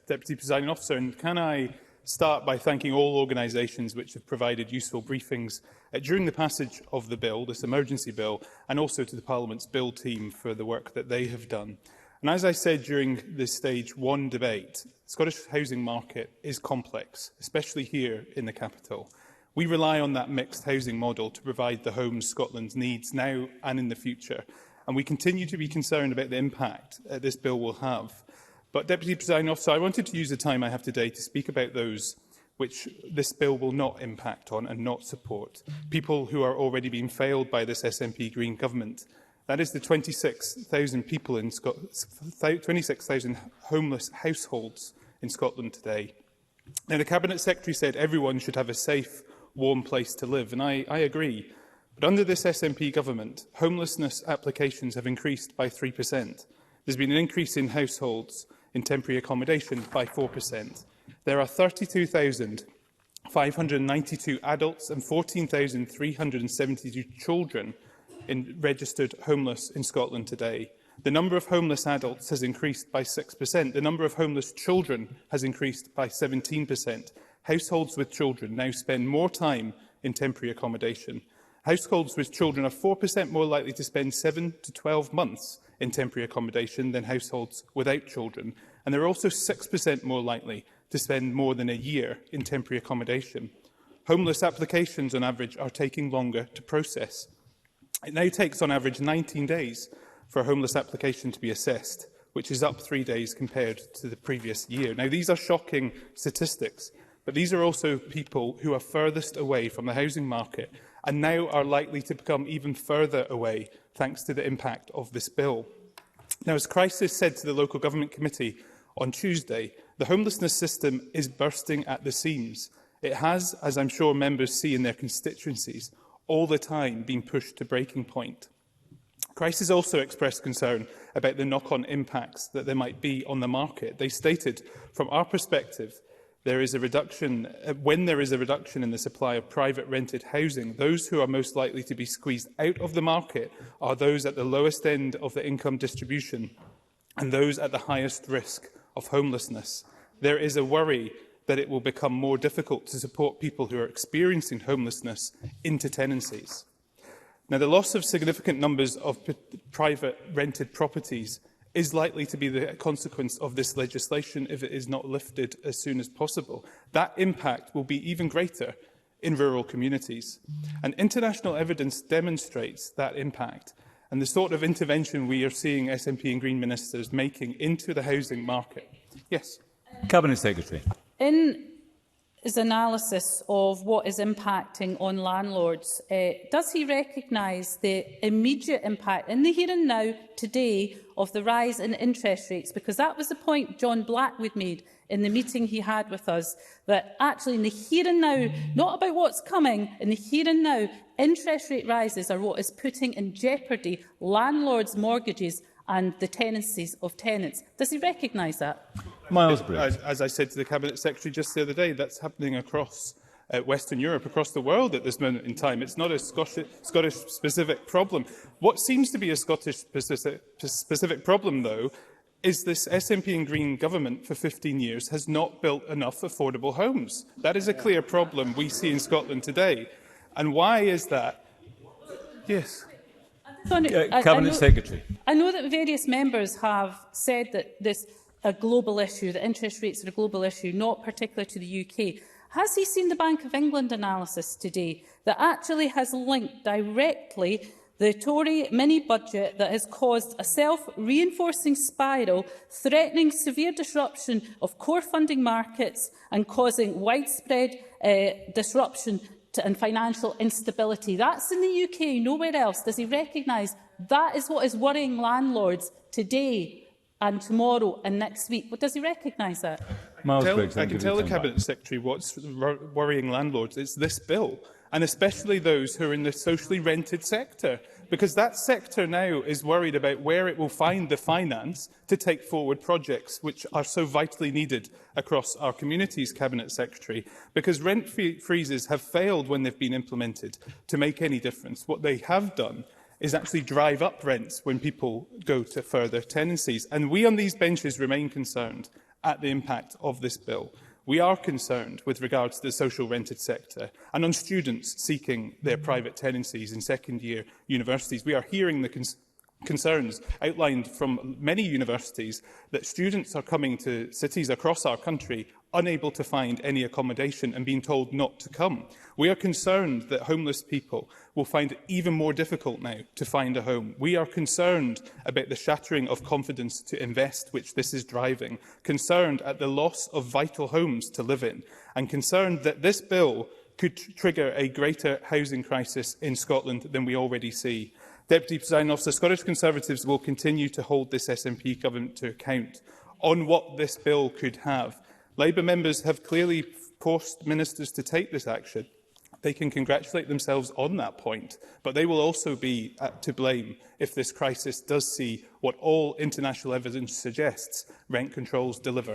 Deputy Presiding Officer. And can I start by thanking all organisations which have provided useful briefings during the passage of the bill, this emergency bill, and also to the Parliament's Bill team for the work that they have done. And as I said during the Stage 1 debate, the Scottish housing market is complex, especially here in the capital. We rely on that mixed housing model to provide the homes Scotland needs now and in the future, and we continue to be concerned about the impact this bill will have. But, Deputy Presiding Officer, I wanted to use the time I have today to speak about those which this bill will not impact on and not support. People who are already being failed by this SNP Green government. That is the 26,000 people in 26,000 homeless households in Scotland today. Now, the Cabinet Secretary said everyone should have a safe, warm place to live, and I agree. But under this SNP government, homelessness applications have increased by 3%. There's been an increase in households in temporary accommodation by 4%. There are 32,592 adults and 14,372 children registered homeless in Scotland today. The number of homeless adults has increased by 6%. The number of homeless children has increased by 17%. Households with children now spend more time in temporary accommodation. Households with children are 4% more likely to spend 7 to 12 months in temporary accommodation than households without children. And they're also 6% more likely to spend more than a year in temporary accommodation. Homeless applications, on average, are taking longer to process. It now takes, on average, 19 days for a homeless application to be assessed, which is up 3 days compared to the previous year. Now, these are shocking statistics, but these are also people who are furthest away from the housing market and now are likely to become even further away thanks to the impact of this bill. Now, as Crisis said to the Local Government Committee on Tuesday, the homelessness system is bursting at the seams. It has, as I'm sure members see in their constituencies, all the time been pushed to breaking point. Crisis also expressed concern about the knock-on impacts that there might be on the market. They stated, from our perspective, when there is a reduction in the supply of private rented housing, those who are most likely to be squeezed out of the market are those at the lowest end of the income distribution and those at the highest risk of homelessness. There is a worry that it will become more difficult to support people who are experiencing homelessness into tenancies. Now, the loss of significant numbers of private rented properties is likely to be the consequence of this legislation if it is not lifted as soon as possible. That impact will be even greater in rural communities. And international evidence demonstrates that impact and the sort of intervention we are seeing SNP and Green ministers making into the housing market. Yes. Cabinet Secretary. In his analysis of what is impacting on landlords, does he recognise the immediate impact in the here and now today of the rise in interest rates? Because that was the point John Blackwood made in the meeting he had with us, that actually in the here and now, not about what's coming, in the here and now, interest rate rises are what is putting in jeopardy landlords' mortgages and the tenancies of tenants. Does he recognise that? Miles Briggs. As I said to the Cabinet Secretary just the other day, that's happening across Western Europe, across the world at this moment in time. It's not a Scottish-specific problem. What seems to be a Scottish-specific problem, though, is this SNP and Green government for 15 years has not built enough affordable homes. That is a clear problem we see in Scotland today. And why is that? Yes. Cabinet Secretary. I know that various members have said that this is a global issue, that interest rates are a global issue, not particular to the UK. Has he seen the Bank of England analysis today that actually has linked directly the Tory mini-budget that has caused a self-reinforcing spiral, threatening severe disruption of core funding markets and causing widespread disruption and financial instability? That's in the UK, nowhere else. Does he recognise that is what is worrying landlords today and tomorrow and next week? But does he recognise that? I can tell the Cabinet Secretary what's worrying landlords. It's this bill, and especially those who are in the socially rented sector, because that sector now is worried about where it will find the finance to take forward projects which are so vitally needed across our communities, Cabinet Secretary, because rent freezes have failed when they've been implemented to make any difference. What they have done is actually drive up rents when people go to further tenancies. And we on these benches remain concerned, at the impact of this bill. We are concerned with regards to the social rented sector and on students seeking their private tenancies in second-year universities. We are hearing the concerns outlined from many universities that students are coming to cities across our country unable to find any accommodation and being told not to come. We are concerned that homeless people will find it even more difficult now to find a home. We are concerned about the shattering of confidence to invest, which this is driving, concerned at the loss of vital homes to live in, and concerned that this bill could trigger a greater housing crisis in Scotland than we already see. Deputy Presiding Officer, Scottish Conservatives will continue to hold this SNP government to account on what this bill could have. Labour members have clearly forced ministers to take this action. They can congratulate themselves on that point, but they will also be to blame if this crisis does see what all international evidence suggests rent controls deliver.